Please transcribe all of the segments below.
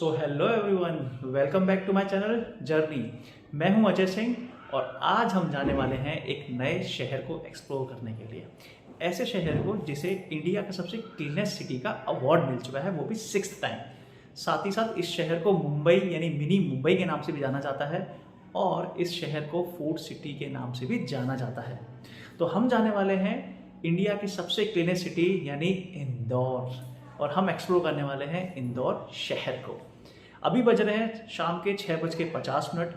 So hello everyone, welcome back to my channel journey. मैं हूं अजय सिंह और आज हम जाने वाले हैं एक नए शहर को एक्सप्लोर करने के लिए। ऐसे शहर को जिसे इंडिया का सबसे क्लीनेस्ट सिटी का अवार्ड मिल चुका है, वो भी 6th टाइम। साथ ही साथ इस शहर को मुंबई यानी मिनी मुंबई के नाम से भी जाना जाता है और इस शहर को फूड सिटी के नाम से भी जाना जाता है। तो हम जाने वाले हैं इंडिया की सबसे क्लीनेस्ट सिटी यानी इंदौर, और हम एक्सप्लोर करने वाले हैं इंदौर शहर को। अभी बज रहे हैं शाम के 6:50।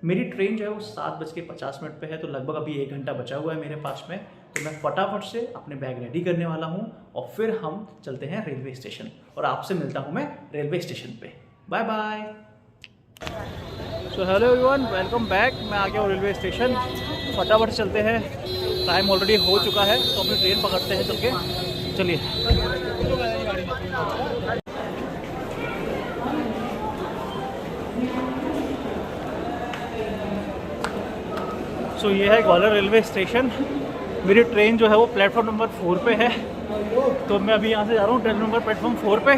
मेरी ट्रेन जो है वो 7:50 पे है, तो लगभग अभी 1 घंटा बचा हुआ है मेरे पास में। तो मैं फटाफट से अपने बैग रेडी करने वाला हूँ और फिर हम चलते हैं रेलवे स्टेशन, और आपसे मिलता हूँ मैं रेलवे स्टेशन पे। Bye bye. So hello everyone, welcome back. मैं आ गया हूँ रेलवे स्टेशन, फटाफट चलते हैं। टाइम ऑलरेडी हो चुका है तो अपनी ट्रेन पकड़ते हैं चल के। चलिए। सो ये है ग्वालियर रेलवे स्टेशन। मेरी ट्रेन जो है वो प्लेटफॉर्म नंबर 4 पे है, तो मैं अभी यहाँ से जा रहा हूँ ट्रेन नंबर प्लेटफॉर्म 4 पे।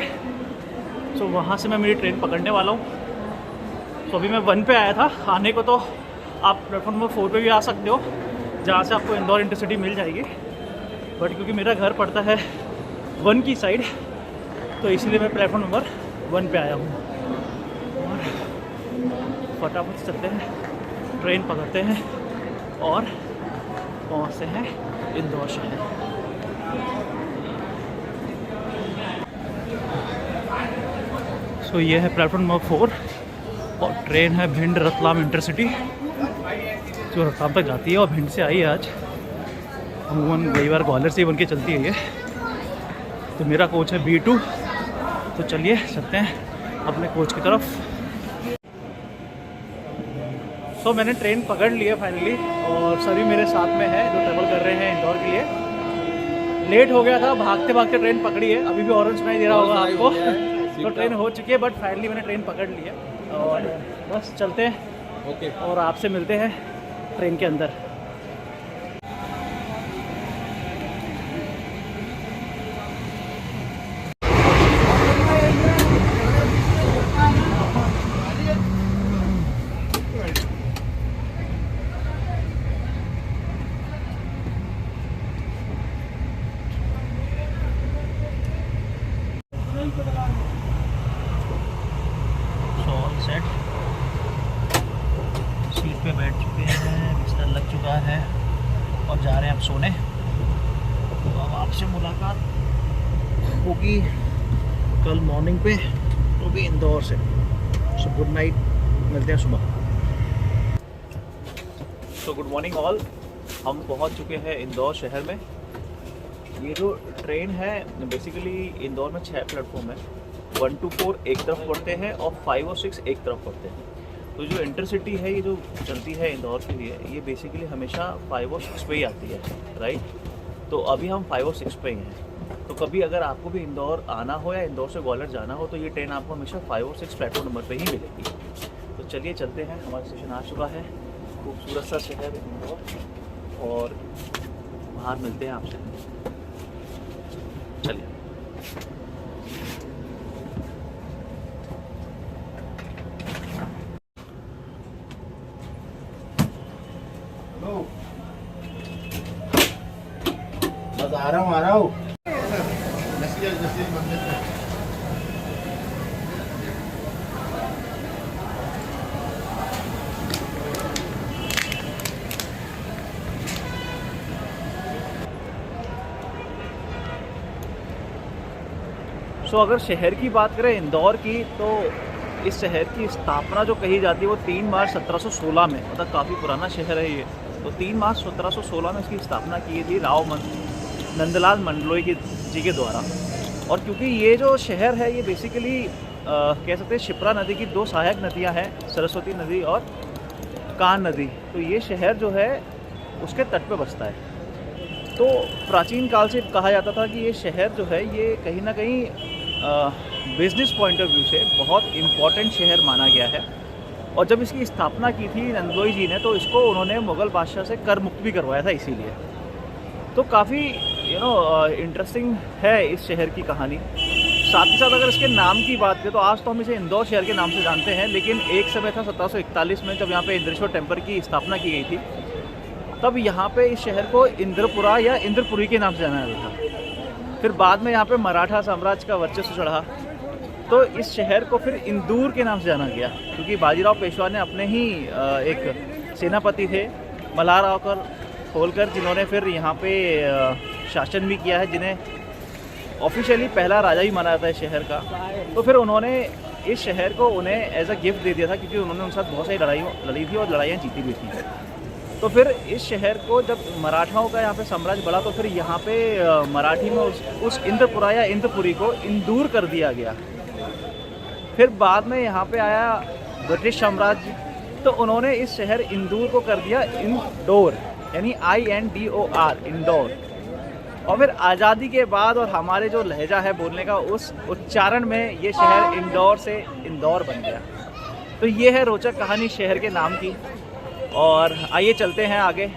सो वहाँ से मैं मेरी ट्रेन पकड़ने वाला हूँ। तो अभी मैं 1 पे आया था। आने को तो आप प्लेटफॉर्म नंबर 4 पे भी आ सकते हो, जहाँ से आपको इंदौर इंटरसिटी मिल जाएगी। बट क्योंकि मेरा घर पड़ता है 1 की साइड, तो इसलिए मैं प्लेटफॉर्म नंबर 1 पे आया हूँ। और फटाफट से चलते हैं, ट्रेन पकड़ते हैं और पहुँचते हैं इंदौर शहर। सो ये है प्लेटफॉर्म नंबर 4 और ट्रेन है भिंड रतलाम इंटरसिटी, जो रतलाम तक जाती है और भिंड से आई है आज। अमूमन कई बार ग्वालियर से ही बन के चलती है ये। तो मेरा कोच है B2, तो चलिए चलते हैं अपने कोच की तरफ। तो मैंने ट्रेन पकड़ ली है फाइनली, और सभी मेरे साथ में है जो ट्रैवल कर रहे हैं इंदौर के लिए। लेट हो गया था, भागते भागते ट्रेन पकड़ी है। अभी भी ऑरेंज सुनाई दे रहा होगा आपको। तो ट्रेन हो चुकी है, बट फाइनली मैंने ट्रेन पकड़ ली है और बस चलते हैं। ओके, और आपसे मिलते हैं ट्रेन के अंदर। सेट सीट पे बैठ चुके हैं, बिस्तर लग चुका है और जा रहे हैं अब सोने। तो अब आपसे मुलाकात होगी कल मॉर्निंग पे, तो भी इंदौर से। सो गुड नाइट, मिलते हैं सुबह। सो गुड मॉर्निंग ऑल, हम पहुंच चुके हैं इंदौर शहर में। ये जो ट्रेन है बेसिकली इंदौर में 6 प्लेटफॉर्म है। 1 to 4 एक तरफ पड़ते हैं और 5 और 6 एक तरफ पड़ते हैं। तो जो इंटरसिटी है ये जो चलती है इंदौर के लिए, ये बेसिकली हमेशा 5 और 6 पे ही आती है, राइट। तो अभी हम 5 और 6 पे ही हैं। तो कभी अगर आपको भी इंदौर आना हो या इंदौर से ग्वालियर जाना हो, तो ये ट्रेन आपको हमेशा 5 और 6 प्लेटफॉर्म नंबर पे ही मिलेगी। तो चलिए चलते हैं, हमारा स्टेशन आ चुका है। खूबसूरत सा शहर इंदौर, और बाहर मिलते हैं आपसे। चलिए। बस आ रहा हूँ। सो अगर शहर की बात करें इंदौर की, तो इस शहर की स्थापना जो कही जाती है वो 3 मार्च 1716 में, मतलब काफ़ी पुराना शहर है ये। तो 3 मार्च 1716 में इसकी स्थापना की थी राव नंदलाल मंडलोई जी के द्वारा। और क्योंकि ये जो शहर है ये बेसिकली कह सकते हैं शिप्रा नदी की 2 सहायक नदियां हैं, सरस्वती नदी और कान नदी। तो ये शहर जो है उसके तट पे बसता है। तो प्राचीन काल से कहा जाता था कि ये शहर जो है ये कहीं ना कहीं बिजनेस पॉइंट ऑफ व्यू से बहुत इम्पॉर्टेंट शहर माना गया है। और जब इसकी स्थापना की थी नंदलोई जी ने, तो इसको उन्होंने मुग़ल बादशाह से कर मुक्त भी करवाया था इसीलिए। तो काफ़ी इंटरेस्टिंग है इस शहर की कहानी। साथ ही साथ अगर इसके नाम की बात करें तो आज तो हम इसे इंदौर शहर के नाम से जानते हैं, लेकिन एक समय था 1741 में जब यहाँ पे इंद्रेश्वर टेम्पल की स्थापना की गई थी, तब यहाँ पे इस शहर को इंद्रपुरा या इंद्रपुरी के नाम से जाना जाता था। फिर बाद में यहाँ पे मराठा साम्राज्य का वर्चस्व चढ़ा तो इस शहर को फिर इंदौर के नाम से जाना गया, क्योंकि बाजीराव पेशवा ने अपने ही एक सेनापति थे मल्हार होलकर, जिन्होंने फिर यहाँ पे शासन भी किया है, जिन्हें ऑफिशियली पहला राजा भी माना जाता है शहर का। तो फिर उन्होंने इस शहर को उन्हें एज अ गिफ्ट दे दिया था, क्योंकि उन्होंने उनके साथ बहुत सारी लड़ाई लड़ी थी और लड़ाइयाँ जीती भी थी। तो फिर इस शहर को जब मराठाओं का यहाँ पे साम्राज्य बढ़ा तो फिर यहाँ पे मराठी में उस इंद्रपुरा या इंद्रपुरी को इंदौर कर दिया गया। फिर बाद में यहाँ पे आया ब्रिटिश साम्राज्य, तो उन्होंने इस शहर इंदौर को कर दिया इंदौर, यानी INDOR, इंदौर। और फिर आज़ादी के बाद और हमारे जो लहजा है बोलने का, उस उच्चारण में ये शहर इंदौर से इंदौर बन गया। तो ये है रोचक कहानी शहर के नाम की। और आइए चलते हैं आगे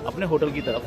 अपने होटल की तरफ।